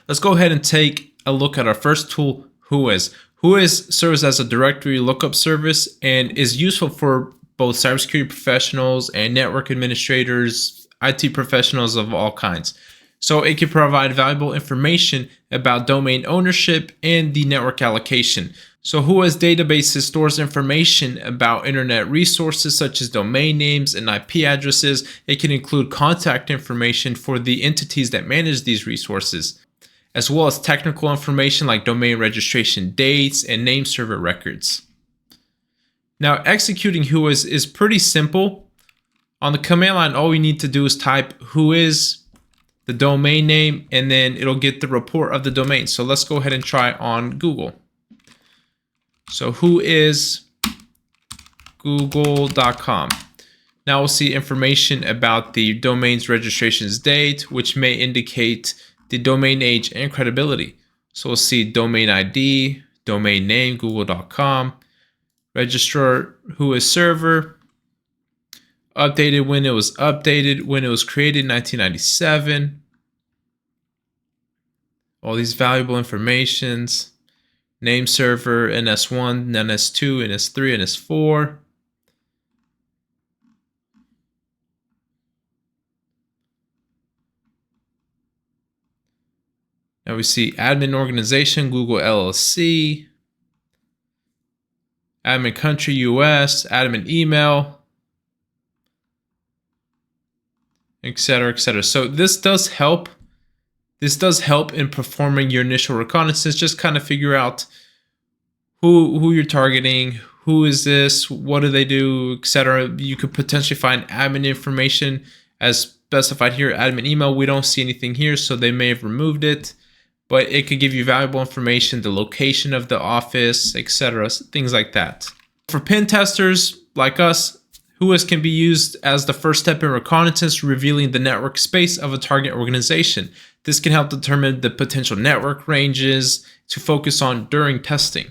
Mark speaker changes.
Speaker 1: Let's go ahead and take a look at our first tool, Whois. Whois serves as a directory lookup service and is useful for both cybersecurity professionals and network administrators, IT professionals of all kinds. So it can provide valuable information about domain ownership and the network allocation. So Whois databases stores information about internet resources such as domain names and IP addresses. It can include contact information for the entities that manage these resources, as well as technical information like domain registration dates and name server records. Now, executing Whois is pretty simple. On the command line, all we need to do is type Whois, the domain name, and then it'll get the report of the domain. So let's go ahead and try on Google. So Whois google.com. Now we'll see information about the domain's registration's date, which may indicate the domain age and credibility. So we'll see domain ID, domain name, google.com, registrar Whois server, updated when it was updated, when it was created in 1997. All these valuable informations. Name server, NS1, NS2, NS3, NS4. Now we see admin organization, Google LLC, admin country, US, admin email, etc., etc. So this does help. This does help in performing your initial reconnaissance. Just kind of figure out who you're targeting, who is this, what do they do, etc. You could potentially find admin information as specified here. Admin email, we don't see anything here, so they may have removed it. But it could give you valuable information, the location of the office, etc., things like that. For pen testers like us, Whois can be used as the first step in reconnaissance, revealing the network space of a target organization. This can help determine the potential network ranges to focus on during testing.